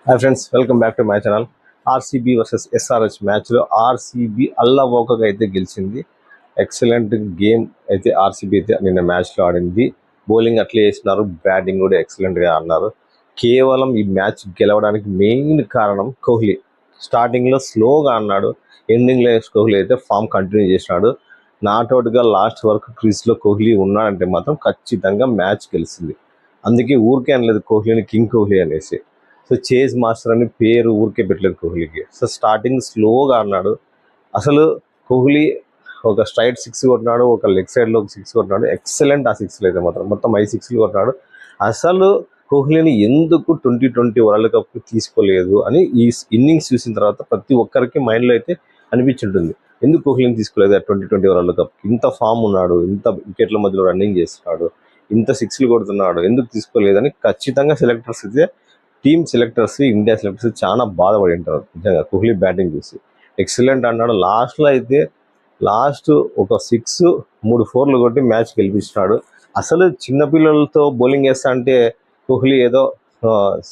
Hi friends, welcome back to my channel. RCB versus SRH మ్యాచ్లో RCB అల్లవోకగా అయితే గెలిచింది. Excellent game అయితే RCB అయితే నిన్న మ్యాచ్లో ఆడింది. బౌలింగ్ అట్లే వేసినారు, బ్యాటింగ్ కూడా ఎక్సలెంట్గా ఆడినారు. కేవలం ఈ మ్యాచ్ గెలవడానికి మెయిన్ కారణం కోహ్లీ. స్టార్టింగ్లో స్లోగా ఆడినాడు, ఎండింగ్లో కోహ్లీ అయితే ఫామ్ కంటిన్యూ చేసినాడు. నాట్అవుట్గా లాస్ట్ వరకు క్రీజ్లో కోహ్లీ ఉన్నాడంటే మాత్రం ఖచ్చితంగా మ్యాచ్ గెలిచింది. అందుకే ఊరికే అనలేదు కోహ్లీని కింగ్ కోహ్లీ అనేసి. సో చేజ్ మాస్టర్ అని పేరు ఊరికే పెట్టలేదు కోహ్లీకి. సో స్టార్టింగ్ స్లోగా ఆడినాడు. అసలు కోహ్లీ ఒక స్ట్రైట్ 6 కొట్టినాడు, ఒక లెగ్ సైడ్లో ఒక 6 కొట్టినాడు. ఎక్సలెంట్ ఆ 6లు అయితే మాత్రం మొత్తం 5 6లు కొట్టినాడు. అసలు కోహ్లీని ఎందుకు 2020 వరల్డ్ కప్ తీసుకోలేదు అని ఈ ఇన్నింగ్స్ చూసిన తర్వాత ప్రతి ఒక్కరికి మైండ్లో అయితే అనిపించుంటుంది. ఎందుకు కోహ్లీని తీసుకోలేదు 2020 వరల్డ్ కప్? ఇంత ఫామ్ ఉన్నాడు, ఇంత వికెట్ల మధ్యలో రన్నింగ్ చేస్తున్నాడు, ఇంత 6లు కొడుతున్నాడు, ఎందుకు తీసుకోలేదని ఖచ్చితంగా సెలెక్టర్స్ అయితే టీమ్ సెలెక్టర్స్, ఇండియా సెలెక్టర్స్ చాలా బాధపడి ఉంటారు నిజంగా కోహ్లీ బ్యాటింగ్ చూసి. ఎక్సలెంట్ అన్నాడు. లాస్ట్లో అయితే ఒక 6 3 4లు కొట్టి మ్యాచ్ గెలిపించినాడు. అసలు చిన్నపిల్లలతో బౌలింగ్ వేస్తా అంటే కోహ్లీ ఏదో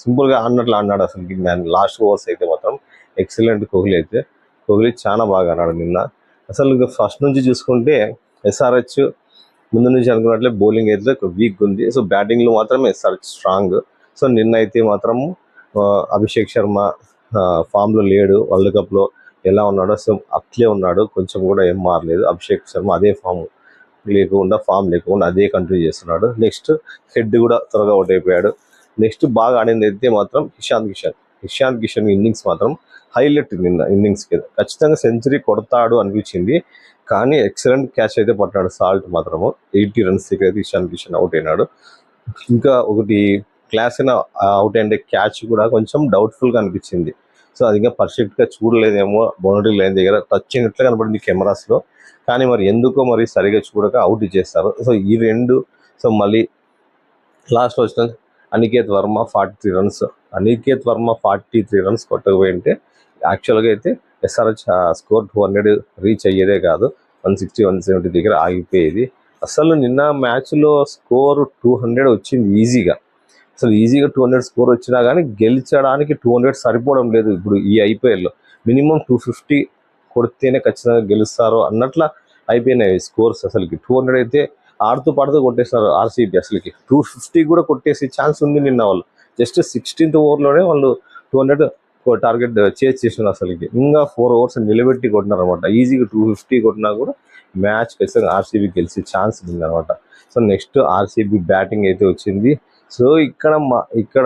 సింపుల్గా ఆడినట్లు ఆడినాడు. అసలు లాస్ట్ ఓవర్స్ అయితే మాత్రం ఎక్సలెంట్ కోహ్లీ చాలా బాగా ఆడాడు నిన్న. అసలు ఫస్ట్ నుంచి చూసుకుంటే ఎస్ఆర్హెచ్ ముందు నుంచి అనుకున్నట్లే బౌలింగ్ అయితే వీక్ ఉంది. సో బ్యాటింగ్లో మాత్రమే ఎస్ఆర్హెచ్ స్ట్రాంగ్. సో నిన్న అయితే మాత్రం అభిషేక్ శర్మ ఫామ్లో లేడు. వరల్డ్ కప్లో ఎలా ఉన్నాడో సో అట్లే ఉన్నాడు, కొంచెం కూడా ఏం మారలేదు. అభిషేక్ శర్మ అదే ఫామ్ లేకుండా అదే కంటిన్యూ చేస్తున్నాడు. నెక్స్ట్ హెడ్ కూడా త్వరగా అవుట్ అయిపోయాడు. నెక్స్ట్ బాగా ఆడింది అయితే మాత్రం ఇషాంత్ కిషన్ ఇన్నింగ్స్ మాత్రం హైలైట్. నిన్న ఇన్నింగ్స్కి ఖచ్చితంగా సెంచరీ కొడతాడు అనిపించింది, కానీ ఎక్సలెంట్ క్యాచ్ అయితే పట్టాడు. సాల్ట్ మాత్రము 80 రన్స్ దగ్గర అయితే ఇషాంత్ కిషన్ అవుట్ అయినాడు. ఇంకా ఒకటి క్లాస్ అయిన అవుట్ అయ్యే క్యాచ్ కూడా కొంచెం డౌట్ఫుల్గా అనిపించింది. సో అది ఇంకా పర్ఫెక్ట్గా చూడలేదేమో, బౌండరీ లైన్ దగ్గర టచ్ అయినట్లు కనపడింది కెమెరాస్లో, కానీ మరి ఎందుకో మరి సరిగా చూడక అవుట్ ఇచ్చేస్తారు. సో ఈ రెండు. సో మళ్ళీ లాస్ట్లో వచ్చిన అనికేత్ వర్మ 43 రన్స్ కొట్టకపోయింటే యాక్చువల్గా అయితే ఎస్ఆర్హెచ్ స్కోర్ 200 రీచ్ అయ్యేదే కాదు, 160 170 దగ్గర ఆగిపోయేది. అసలు నిన్న మ్యాచ్లో స్కోర్ 200 వచ్చింది ఈజీగా. అసలు ఈజీగా 200 స్కోర్ వచ్చినా కానీ గెలిచడానికి 200 సరిపోవడం లేదు. ఇప్పుడు ఈ ఐపీఎల్లో మినిమం 250 కొడితేనే ఖచ్చితంగా గెలుస్తారు అన్నట్లా అయిపోయినాయి స్కోర్స్. అసలుకి 200 అయితే ఆడుతూ పాడుతూ కొట్టేస్తారు ఆర్సీబీ. అసలుకి 250 కూడా కొట్టేసి ఛాన్స్ ఉంది నిన్న. వాళ్ళు జస్ట్ 16th ఓవర్లోనే వాళ్ళు 200 టార్గెట్ చేజ్ చేసినారు. అసలుకి ఇంకా 4 ఓవర్స్ నిలబెట్టి కొట్టినారు అనమాట. ఈజీగా 250 కొట్టినా కూడా మ్యాచ్ ఖచ్చితంగా ఆర్సీబీ గెలిచే ఛాన్స్ ఉంది అనమాట. సో నెక్స్ట్ ఆర్సీబీ బ్యాటింగ్ అయితే వచ్చింది. సో ఇక్కడ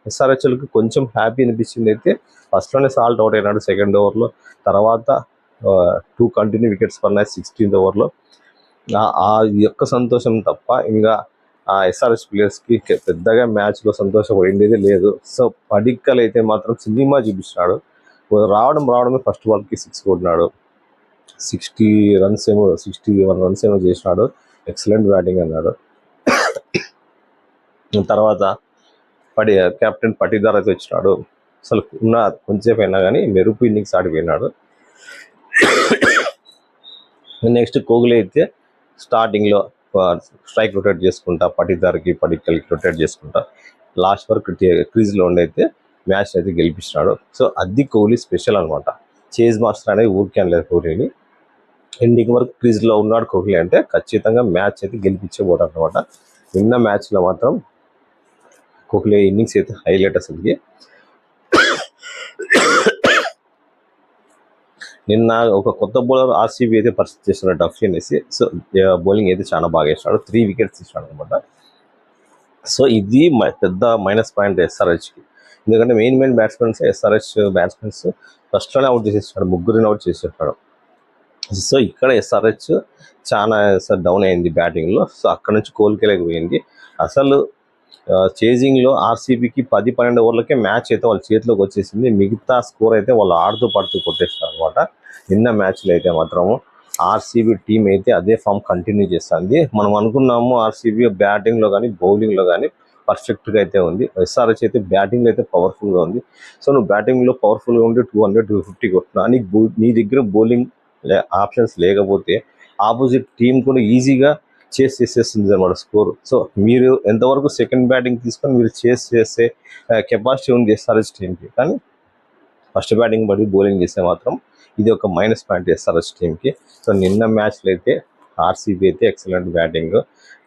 ఎస్ఆర్హెచ్కి కొంచెం హ్యాపీ అనిపించింది అయితే ఫస్ట్లోనే సాల్ట్ అవుట్ అయినాడు సెకండ్ ఓవర్లో. తర్వాత 2 కంటిన్యూ వికెట్స్ పడినాయి 16th ఓవర్లో. ఆ యొక్క సంతోషం తప్ప ఇంకా ఆ ఎస్ఆర్హెచ్ ప్లేయర్స్కి పెద్దగా మ్యాచ్లో సంతోషపడింది లేదు. సో పడిక్కల్ అయితే మాత్రం సినిమా చూపిస్తున్నాడు. రావడమే ఫస్ట్ బాల్కి 6 కొట్టినాడు. 61 రన్స్ ఏమో చేసినాడు. ఎక్సలెంట్ బ్యాటింగ్ అన్నాడు. తర్వాత కెప్టెన్ పటీదార్ అయితే వచ్చినాడు. అసలు కొంచెంసేపు అయినా కానీ మెరుపు ఇన్నింగ్స్ ఆడిపోయినాడు. నెక్స్ట్ కోహ్లీ అయితే స్టార్టింగ్లో స్ట్రైక్ రొటేట్ చేసుకుంటా పటీదార్కి పడిక్కల్కి రొటేట్ చేసుకుంటా లాస్ట్ వరకు క్రీజ్లో ఉండైతే మ్యాచ్ అయితే గెలిపించినాడు. సో అది కోహ్లీ స్పెషల్ అనమాట. చేజ్ మాస్టర్ అనేది ఊరికే అనలేదు కోహ్లీని. ఎండింగ్ వరకు క్రీజ్లో ఉన్నాడు కోహ్లీ అంటే ఖచ్చితంగా మ్యాచ్ అయితే గెలిపించబోతాడు అనమాట. నిన్న మ్యాచ్లో మాత్రం కోహ్లీ ఇన్నింగ్స్ అయితే హైలైట్. అసలుకి నిన్న ఒక కొత్త బౌలర్ ఆర్సీబీ అయితే పరిస్థితి చేస్తున్నాడు డఫీ అనేసి. సో బౌలింగ్ అయితే చాలా బాగా వేసినాడు, 3 వికెట్స్ ఇచ్చినాడు అనమాట. సో ఇది పెద్ద మైనస్ పాయింట్ ఎస్ఆర్హెచ్కి. ఎందుకంటే మెయిన్ బ్యాట్స్మెన్స్ ఎస్ఆర్హెచ్ బ్యాట్స్మెన్స్ ఫస్ట్లోనే అవుట్ చేసేస్తాడు, 3 అవుట్ చేసేస్తాడు. సో ఇక్కడ ఎస్ఆర్హెచ్ చాలా డౌన్ అయింది బ్యాటింగ్లో. సో అక్కడ నుంచి కోలుకోలేకపోయింది. అసలు చేజింగ్లో ఆర్సీబీకి 10-12 ఓవర్లకే మ్యాచ్ అయితే వాళ్ళ చేతిలోకి వచ్చేసింది. మిగతా స్కోర్ అయితే వాళ్ళు ఆడుతూ పడుతూ కొట్టేస్తారు అనమాట. నిన్న మ్యాచ్లో అయితే మాత్రము ఆర్సీబీ టీం అయితే అదే ఫామ్ కంటిన్యూ చేస్తుంది. మనం అనుకున్నాము ఆర్సీబీ బ్యాటింగ్లో కానీ బౌలింగ్లో కానీ పర్ఫెక్ట్గా అయితే ఉంది. ఎస్ఆర్హెచ్ అయితే బ్యాటింగ్లో అయితే పవర్ఫుల్గా ఉంది. సో నువ్వు బ్యాటింగ్లో పవర్ఫుల్గా ఉండి 200-250 కొట్టినా నీ దగ్గర బౌలింగ్ ఆప్షన్స్ లేకపోతే ఆపోజిట్ టీం కూడా ఈజీగా చేసేస్తుంది అనమాట స్కోర్. సో మీరు ఎంతవరకు సెకండ్ బ్యాటింగ్ తీసుకొని మీరు చేసే కెపాసిటీ ఉంది ఎస్ఆర్హెచ్ టీంకి. కానీ ఫస్ట్ బ్యాటింగ్ బట్టి బౌలింగ్ చేస్తే మాత్రం ఇది ఒక మైనస్ పాయింట్ ఎస్ఆర్హెచ్ టీంకి. సో నిన్న మ్యాచ్లో అయితే ఆర్సీబీ అయితే ఎక్సలెంట్ బ్యాటింగ్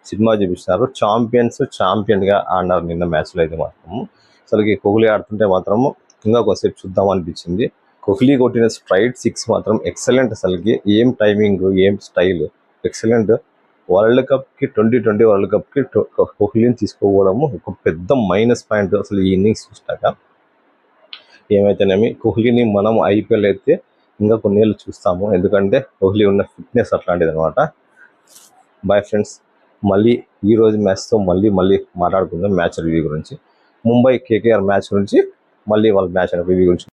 సినిమా చూపిస్తున్నారు. ఛాంపియన్గా ఆడినారు నిన్న మ్యాచ్లో అయితే మాత్రం. అసలుకి కోహ్లీ ఆడుతుంటే మాత్రం ఇంకా కొంతసేపు చూద్దాం అనిపించింది. కోహ్లీ కొట్టిన స్ట్రైట్ 6 మాత్రం ఎక్సలెంట్. అసలుకి ఏం టైమింగ్, ఏం స్టైల్, ఎక్సలెంట్. వరల్డ్ కప్కి 2020 వరల్డ్ కప్కి కోహ్లీని తీసుకోవడము ఒక పెద్ద మైనస్ పాయింట్ అసలు ఈ ఇన్నింగ్స్ చూసినాక. ఏమైతేనేమి కోహ్లీని మనం ఐపీఎల్ అయితే ఇంకా కొన్నేళ్ళు చూస్తాము, ఎందుకంటే కోహ్లీ ఉన్న ఫిట్నెస్ అట్లాంటిది అనమాట. బాయ్ ఫ్రెండ్స్, మళ్ళీ ఈరోజు మ్యాచ్తో మళ్ళీ మాట్లాడుకుందాం మ్యాచ్ రివ్యూ గురించి. ముంబై కేకేఆర్ మ్యాచ్ గురించి మళ్ళీ వాళ్ళ మ్యాచ్ రివ్యూ గురించి